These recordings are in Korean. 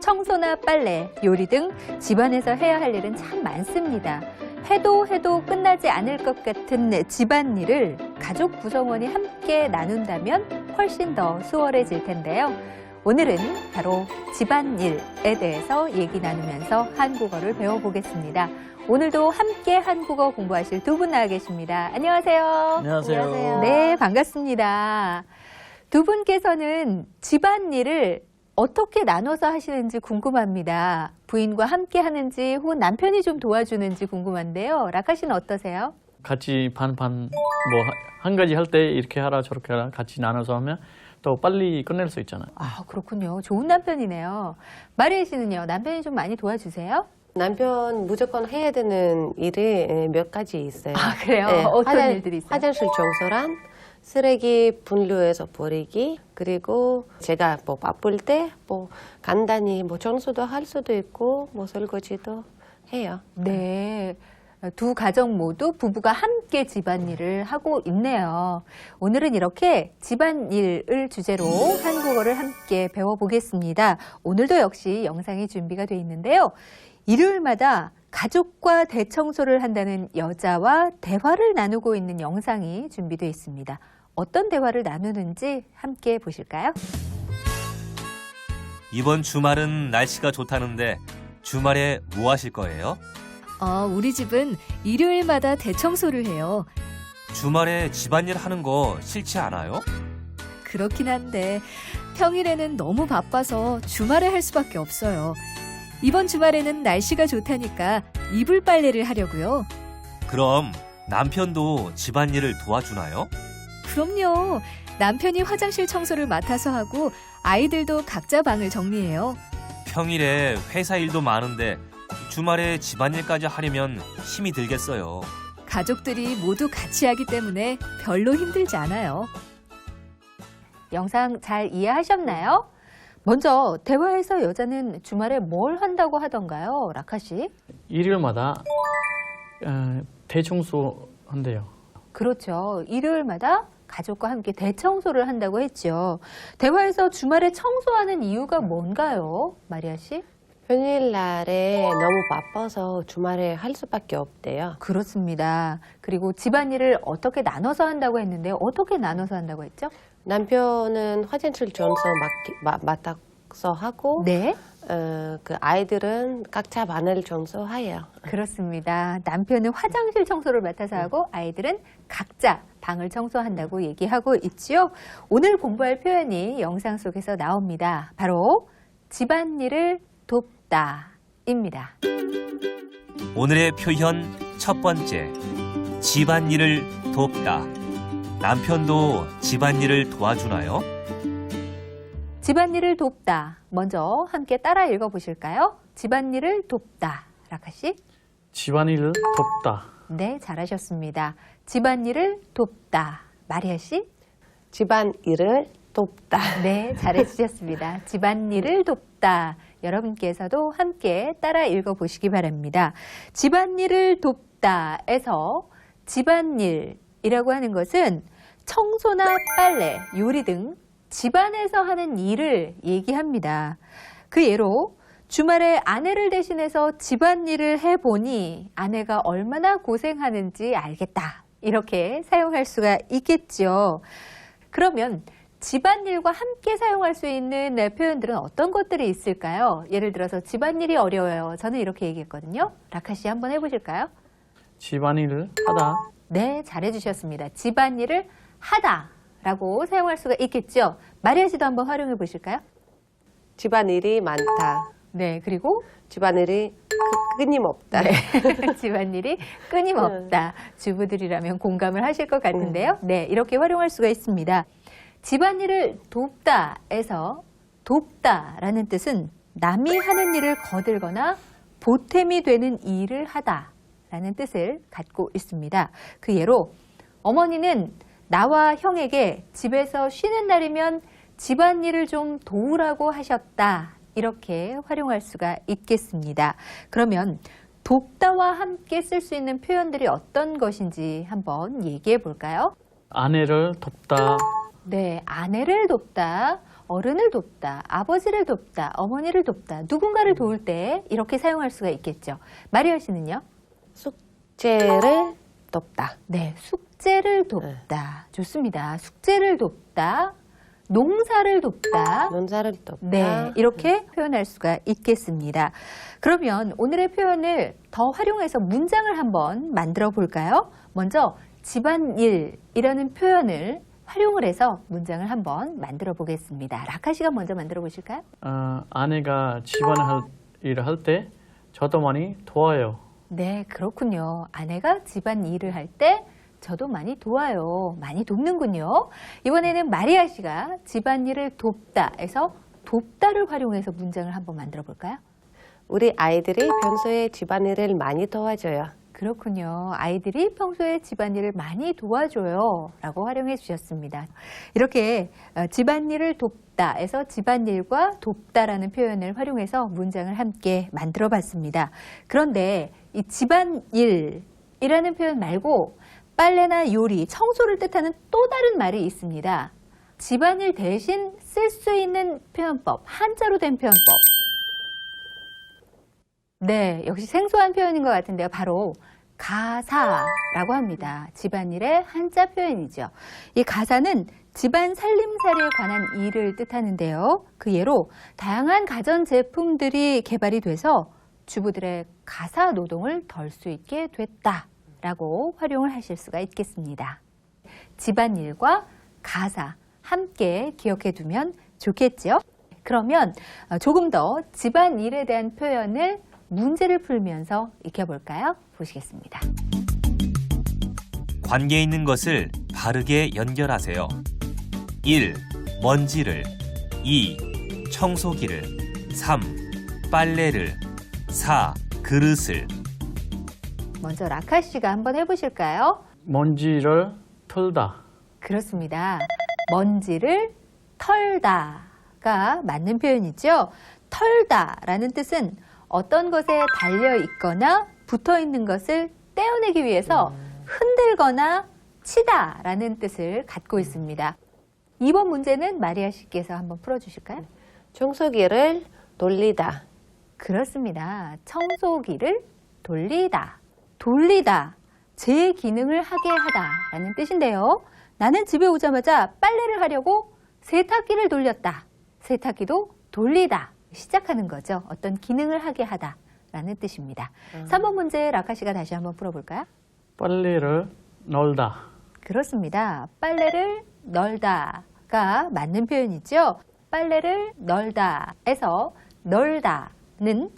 청소나 빨래, 요리 등 집안에서 해야 할 일은 참 많습니다. 해도 끝나지 않을 것 같은 집안일을 가족 구성원이 함께 나눈다면 훨씬 더 수월해질 텐데요. 오늘은 바로 집안일에 대해서 얘기 나누면서 한국어를 배워보겠습니다. 오늘도 함께 한국어 공부하실 두 분 나와 계십니다. 안녕하세요. 안녕하세요. 네, 반갑습니다. 두 분께서는 집안일을 어떻게 나눠서 하시는지 궁금합니다. 부인과 함께 하는지 혹은 남편이 좀 도와주는지 궁금한데요. 라카 씨는 어떠세요? 같이 반반 뭐 한 가지 할 때 이렇게 하라 저렇게 하라 같이 나눠서 하면 또 빨리 끝낼 수 있잖아요. 아, 그렇군요. 좋은 남편이네요. 마리에 씨는요? 남편이 좀 많이 도와주세요? 남편 무조건 해야 되는 일이 몇 가지 있어요. 아, 그래요? 네, 어떤 일들이 있어요? 화장실 청소랑 쓰레기 분류해서 버리기, 그리고 제가 뭐 바쁠 때 뭐 간단히 뭐 청소도 할 수도 있고 뭐 설거지도 해요. 네. 두 가정 모두 부부가 함께 집안일을 하고 있네요. 오늘은 이렇게 집안일을 주제로 한국어를 함께 배워보겠습니다. 오늘도 역시 영상이 준비가 되어 있는데요. 일요일마다 가족과 대청소를 한다는 여자와 대화를 나누고 있는 영상이 준비되어 있습니다. 어떤 대화를 나누는지 함께 보실까요? 이번 주말은 날씨가 좋다는데 주말에 뭐 하실 거예요? 우리 집은 일요일마다 대청소를 해요. 주말에 집안일 하는 거 싫지 않아요? 그렇긴 한데 평일에는 너무 바빠서 주말에 할 수밖에 없어요. 이번 주말에는 날씨가 좋다니까 이불 빨래를 하려고요. 그럼 남편도 집안일을 도와주나요? 그럼요. 남편이 화장실 청소를 맡아서 하고 아이들도 각자 방을 정리해요. 평일에 회사 일도 많은데 주말에 집안일까지 하려면 힘이 들겠어요. 가족들이 모두 같이 하기 때문에 별로 힘들지 않아요. 영상 잘 이해하셨나요? 먼저 대화에서 여자는 주말에 뭘 한다고 하던가요? 라카 씨? 일요일마다 대청소 한대요. 그렇죠. 일요일마다 가족과 함께 대청소를 한다고 했죠. 대화에서 주말에 청소하는 이유가 뭔가요? 마리아 씨? 평일날에 너무 바빠서 주말에 할 수밖에 없대요. 그렇습니다. 그리고 집안일을 어떻게 나눠서 한다고 했는데요. 어떻게 나눠서 한다고 했죠? 남편은 화장실 청소 맡아서 하고 네. 그 아이들은 각자 방을 청소해요. 그렇습니다. 남편은 화장실 청소를 맡아서 하고 아이들은 각자 방을 청소한다고 얘기하고 있지요. 오늘 공부할 표현이 영상 속에서 나옵니다. 바로 집안일을 돕다입니다. 오늘의 표현 첫 번째, 집안일을 돕다. 남편도 집안일을 도와주나요? 집안일을 돕다. 먼저 함께 따라 읽어보실까요? 집안일을 돕다. 라카 씨? 집안일을 돕다. 네, 잘하셨습니다. 집안일을 돕다. 마리아 씨? 집안일을 돕다. 네, 잘해주셨습니다. 집안일을 돕다. 여러분께서도 함께 따라 읽어보시기 바랍니다. 집안일을 돕다에서 집안일이라고 하는 것은 청소나 빨래, 요리 등 집안에서 하는 일을 얘기합니다. 그 예로 주말에 아내를 대신해서 집안일을 해보니 아내가 얼마나 고생하는지 알겠다. 이렇게 사용할 수가 있겠죠. 그러면 집안일과 함께 사용할 수 있는 표현들은 어떤 것들이 있을까요? 예를 들어서 집안일이 어려워요. 저는 이렇게 얘기했거든요. 라카 씨 한번 해보실까요? 집안일을 하다. 네, 잘해주셨습니다. 집안일을 하다라고 사용할 수가 있겠죠. 마리아 씨도 한번 활용해 보실까요? 집안일이 많다. 네, 그리고 집안일이 끊임없다. 네, 집안일이 끊임없다. 주부들이라면 공감을 하실 것 같은데요. 네, 이렇게 활용할 수가 있습니다. 집안일을 돕다에서 돕다라는 뜻은 남이 하는 일을 거들거나 보탬이 되는 일을 하다라는 뜻을 갖고 있습니다. 그 예로 어머니는 나와 형에게 집에서 쉬는 날이면 집안일을 좀 도우라고 하셨다. 이렇게 활용할 수가 있겠습니다. 그러면 돕다와 함께 쓸 수 있는 표현들이 어떤 것인지 한번 얘기해 볼까요? 아내를 돕다. 네, 아내를 돕다. 어른을 돕다, 아버지를 돕다, 어머니를 돕다, 누군가를 도울 때 이렇게 사용할 수가 있겠죠. 마리아 씨는요? 숙제를 돕다. 네, 숙제를 돕다. 좋습니다. 숙제를 돕다, 농사를 돕다. 논사를 돕다. 네, 이렇게 표현할 수가 있겠습니다. 그러면 오늘의 표현을 더 활용해서 문장을 한번 만들어 볼까요? 먼저 집안일이라는 표현을 활용을 해서 문장을 한번 만들어 보겠습니다. 라카 씨가 먼저 만들어 보실까요? 아내가 일을 할 때 저도 많이 도와요. 네, 그렇군요. 아내가 집안일을 할 때 저도 많이 도와요. 많이 돕는군요. 이번에는 마리아 씨가 집안일을 돕다에서 돕다를 활용해서 문장을 한번 만들어 볼까요? 우리 아이들이 평소에 집안일을 많이 도와줘요. 그렇군요. 아이들이 평소에 집안일을 많이 도와줘요. 라고 활용해 주셨습니다. 이렇게 집안일을 돕다에서 집안일과 돕다라는 표현을 활용해서 문장을 함께 만들어 봤습니다. 그런데 이 집안일이라는 표현 말고 빨래나 요리, 청소를 뜻하는 또 다른 말이 있습니다. 집안일 대신 쓸 수 있는 표현법, 한자로 된 표현법. 네, 역시 생소한 표현인 것 같은데요. 바로 가사라고 합니다. 집안일의 한자 표현이죠. 이 가사는 집안 살림살이에 관한 일을 뜻하는데요. 그 예로 다양한 가전제품들이 개발이 돼서 주부들의 가사 노동을 덜 수 있게 됐다라고 활용을 하실 수가 있겠습니다. 집안일과 가사 함께 기억해 두면 좋겠죠? 그러면 조금 더 집안일에 대한 표현을 문제를 풀면서 익혀볼까요? 보시겠습니다. 관계 있는 것을 바르게 연결하세요. 1. 먼지를 2. 청소기를 3. 빨래를 4. 그릇을 먼저 라카 씨가 한번 해보실까요? 먼지를 털다. 그렇습니다. 먼지를 털다가 맞는 표현이죠. 털다라는 뜻은 어떤 것에 달려 있거나 붙어 있는 것을 떼어내기 위해서 흔들거나 치다라는 뜻을 갖고 있습니다. 이번 문제는 마리아 씨께서 한번 풀어주실까요? 청소기를 돌리다. 그렇습니다. 청소기를 돌리다. 돌리다. 제 기능을 하게 하다라는 뜻인데요. 나는 집에 오자마자 빨래를 하려고 세탁기를 돌렸다. 세탁기도 돌리다. 시작하는 거죠. 어떤 기능을 하게 하다라는 뜻입니다. 3번 문제 라카 씨가 다시 한번 풀어볼까요? 빨래를 널다. 그렇습니다. 빨래를 널다가 맞는 표현이죠. 빨래를 널다에서 널다는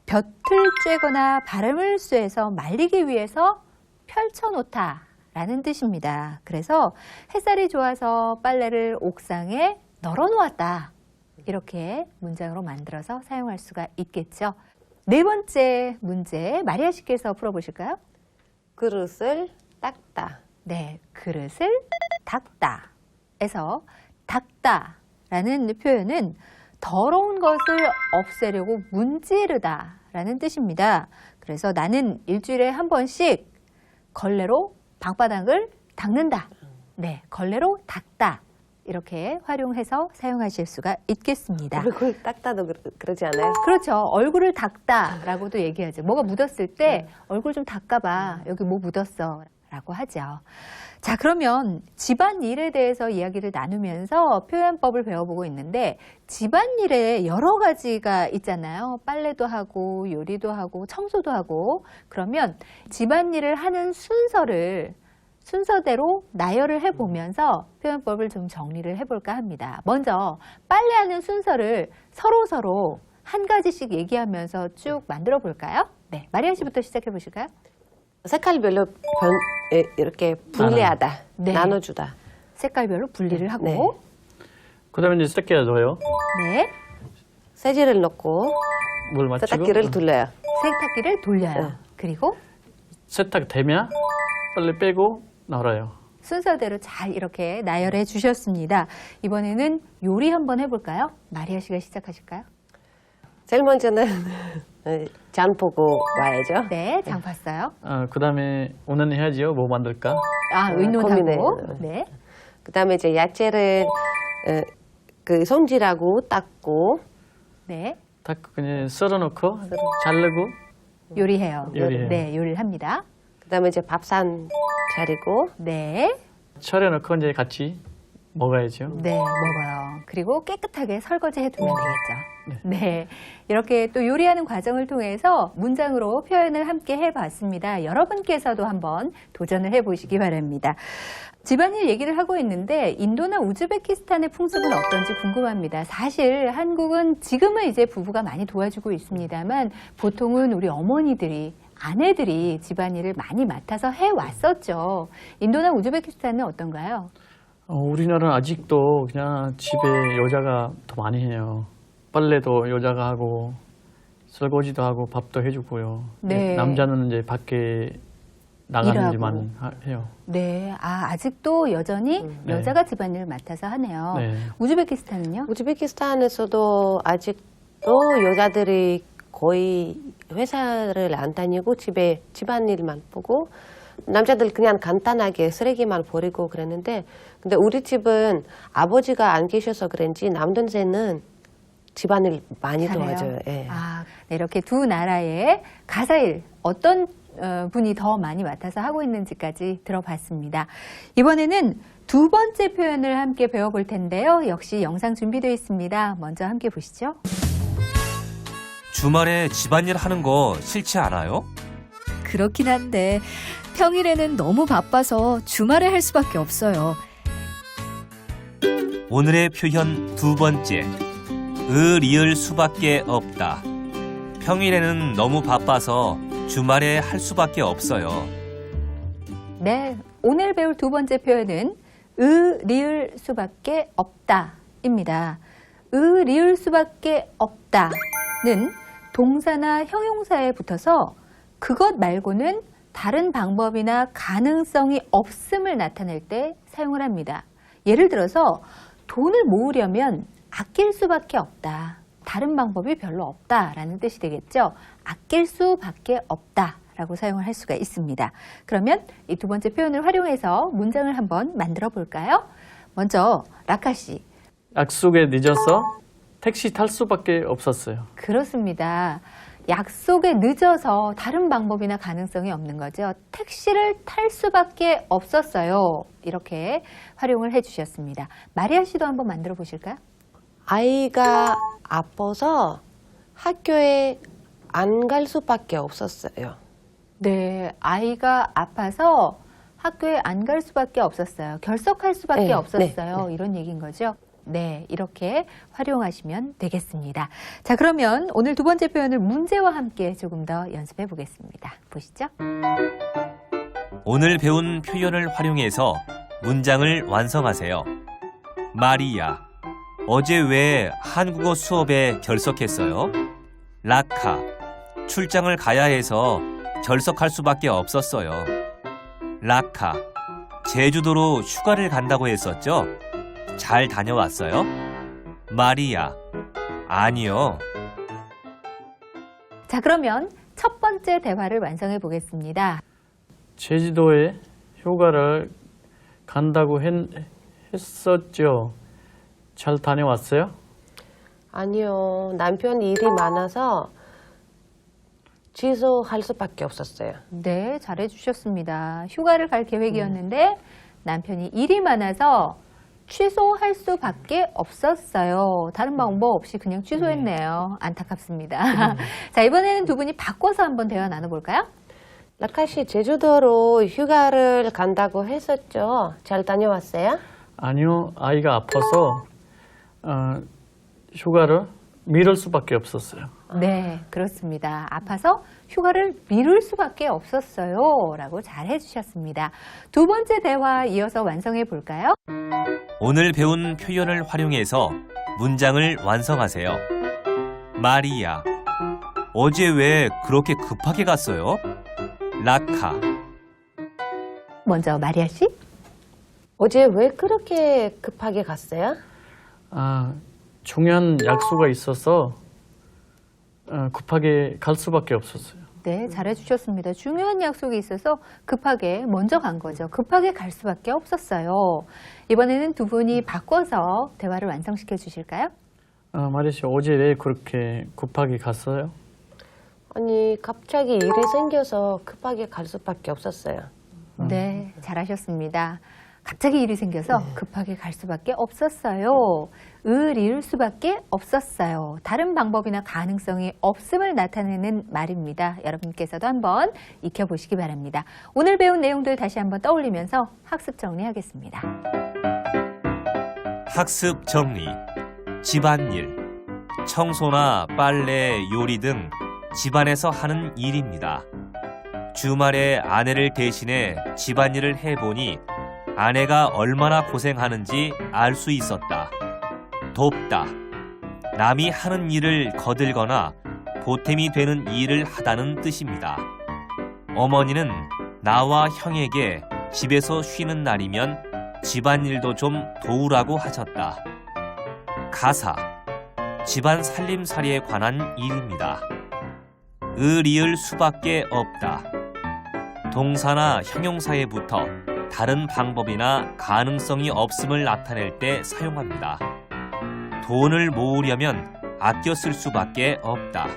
볕을 쬐거나 바람을 쐬서 말리기 위해서 펼쳐놓다 라는 뜻입니다. 그래서 햇살이 좋아서 빨래를 옥상에 널어놓았다. 이렇게 문장으로 만들어서 사용할 수가 있겠죠. 네 번째 문제 마리아 씨께서 풀어보실까요? 그릇을 닦다. 네, 그릇을 닦다에서 닦다라는 표현은 더러운 것을 없애려고 문지르다라는 뜻입니다. 그래서 나는 일주일에 한 번씩 걸레로 방바닥을 닦는다. 네, 걸레로 닦다. 이렇게 활용해서 사용하실 수가 있겠습니다. 얼굴 닦다도 그러지 않아요? 그렇죠. 얼굴을 닦다라고도 얘기하죠. 뭐가 묻었을 때 얼굴 좀 닦아봐. 여기 뭐 묻었어. 라고 하죠. 자, 그러면 집안일에 대해서 이야기를 나누면서 표현법을 배워보고 있는데 집안일에 여러 가지가 있잖아요. 빨래도 하고 요리도 하고 청소도 하고 그러면 집안일을 하는 순서대로 나열을 해보면서 표현법을 좀 정리를 해볼까 합니다. 먼저 빨래하는 순서를 서로 한 가지씩 얘기하면서 쭉 만들어 볼까요? 네, 마리아 씨부터 시작해 보실까요? 색깔별로 이렇게 분리하다. 네. 나눠주다. 색깔별로 분리를 하고 네. 그 다음에 이제 세탁기에 넣어요. 네, 세제를 넣고 물 맞추고. 세탁기를 돌려요. 세탁기를 돌려요. 네. 그리고 세탁되면 빨래 빼고 널어요. 순서대로 잘 이렇게 나열해 주셨습니다. 이번에는 요리 한번 해볼까요? 마리아 씨가 시작하실까요? 제일 먼저는 장 보고 와야죠. 네, 장 봤어요. 그 다음에 오늘 해야지요. 뭐 만들까? 아, 의논하고. 고민해요. 네. 그 다음에 이제 야채를 그 손질하고 닦고 네. 딱 그냥 썰어놓고 자르고 요리해요. 요리해요. 네, 요리를 합니다. 그다음에 이제 밥상 차리고 네. 차려놓고 이제 같이 먹어야죠. 네, 먹어요. 그리고 깨끗하게 설거지 해두면 되겠죠. 네. 이렇게 또 요리하는 과정을 통해서 문장으로 표현을 함께 해봤습니다. 여러분께서도 한번 도전을 해보시기 바랍니다. 집안일 얘기를 하고 있는데 인도나 우즈베키스탄의 풍습은 어떤지 궁금합니다. 사실 한국은 지금은 이제 부부가 많이 도와주고 있습니다만 보통은 우리 어머니들이 아내들이 집안일을 많이 맡아서 해왔었죠. 인도나 우즈베키스탄은 어떤가요? 우리나라는 아직도 그냥 집에 여자가 더 많이 해요. 빨래도 여자가 하고 설거지도 하고 밥도 해주고요. 네. 남자는 이제 밖에 나가는 일만 해요. 네, 아직도 여전히 네. 여자가 집안일을 맡아서 하네요. 네. 우즈베키스탄은요? 우즈베키스탄에서도 아직도 여자들이 거의 회사를 안 다니고 집에 집안일만 보고 남자들 그냥 간단하게 쓰레기만 버리고 그랬는데 근데 우리 집은 아버지가 안 계셔서 그런지 남동생은 집안일 많이 잘해요. 도와줘요. 예. 네, 이렇게 두 나라의 가사일 어떤 분이 더 많이 맡아서 하고 있는지까지 들어봤습니다. 이번에는 두 번째 표현을 함께 배워볼 텐데요. 역시 영상 준비되어 있습니다. 먼저 함께 보시죠. 주말에 집안일 하는 거 싫지 않아요? 그렇긴 한데 평일에는 너무 바빠서 주말에 할 수밖에 없어요. 오늘의 표현 두 번째. 리을 수밖에 없다. 평일에는 너무 바빠서 주말에 할 수밖에 없어요. 네, 오늘 배울 두 번째 표현은 리을 수밖에 없다입니다. 리을 수밖에 없다는 동사나 형용사에 붙어서 그것 말고는 다른 방법이나 가능성이 없음을 나타낼 때 사용을 합니다. 예를 들어서 돈을 모으려면 아낄 수밖에 없다. 다른 방법이 별로 없다라는 뜻이 되겠죠. 아낄 수밖에 없다라고 사용을 할 수가 있습니다. 그러면 이 두 번째 표현을 활용해서 문장을 한번 만들어 볼까요? 먼저 라카 씨. 약속에 늦어서 택시 탈 수밖에 없었어요. 그렇습니다. 약속에 늦어서 다른 방법이나 가능성이 없는 거죠. 택시를 탈 수밖에 없었어요. 이렇게 활용을 해주셨습니다. 마리아 씨도 한번 만들어 보실까요? 아이가 아파서 학교에 안 갈 수밖에 없었어요. 네, 아이가 아파서 학교에 안 갈 수밖에 없었어요. 결석할 수밖에 네, 없었어요. 네. 이런 얘기인 거죠. 네, 이렇게 활용하시면 되겠습니다. 자, 그러면 오늘 두 번째 표현을 문제와 함께 조금 더 연습해 보겠습니다. 보시죠. 오늘 배운 표현을 활용해서 문장을 완성하세요. 마리아, 어제 왜 한국어 수업에 결석했어요? 라카, 출장을 가야 해서 결석할 수밖에 없었어요. 라카, 제주도로 휴가를 간다고 했었죠? 잘 다녀왔어요? 마리아, 아니요. 자, 그러면 첫 번째 대화를 완성해 보겠습니다. 제주도에 휴가를 간다고 했었죠. 잘 다녀왔어요? 아니요. 남편 일이 많아서 취소할 수밖에 없었어요. 네, 잘해 주셨습니다. 휴가를 갈 계획이었는데 남편이 일이 많아서 취소할 수밖에 없었어요. 다른 방법 없이 그냥 취소했네요. 안타깝습니다. 자, 이번에는 두 분이 바꿔서 한번 대화 나눠볼까요? 라카 씨 제주도로 휴가를 간다고 했었죠. 잘 다녀왔어요? 아니요. 아이가 아파서 휴가를 미룰 수밖에 없었어요. 네, 그렇습니다. 아파서 휴가를 미룰 수밖에 없었어요. 라고 잘 해주셨습니다. 두 번째 대화 이어서 완성해 볼까요? 오늘 배운 표현을 활용해서 문장을 완성하세요. 마리아, 어제 왜 그렇게 급하게 갔어요? 라카, 먼저 마리아 씨. 어제 왜 그렇게 급하게 갔어요? 중요한 약속이 있어서 급하게 갈 수밖에 없었어요. 네, 잘해주셨습니다. 중요한 약속이 있어서 급하게 먼저 간 거죠. 급하게 갈 수밖에 없었어요. 이번에는 두 분이 바꿔서 대화를 완성시켜 주실까요? 마리 씨 어제 왜 그렇게 급하게 갔어요? 아니 갑자기 일이 생겨서 급하게 갈 수밖에 없었어요. 네, 잘하셨습니다. 갑자기 일이 생겨서 급하게 갈 수밖에 없었어요. 을일 수밖에 없었어요. 다른 방법이나 가능성이 없음을 나타내는 말입니다. 여러분께서도 한번 익혀보시기 바랍니다. 오늘 배운 내용들 다시 한번 떠올리면서 학습 정리하겠습니다. 학습 정리. 집안일. 청소나 빨래, 요리 등 집안에서 하는 일입니다. 주말에 아내를 대신해 집안일을 해보니 아내가 얼마나 고생하는지 알 수 있었다. 돕다. 남이 하는 일을 거들거나 보탬이 되는 일을 하다는 뜻입니다. 어머니는 나와 형에게 집에서 쉬는 날이면 집안일도 좀 도우라고 하셨다. 가사. 집안 살림살이에 관한 일입니다. 을이을 수밖에 없다. 동사나 형용사에 붙어 다른 방법이나 가능성이 없음을 나타낼 때 사용합니다. 돈을 모으려면 아껴 쓸 수밖에 없다.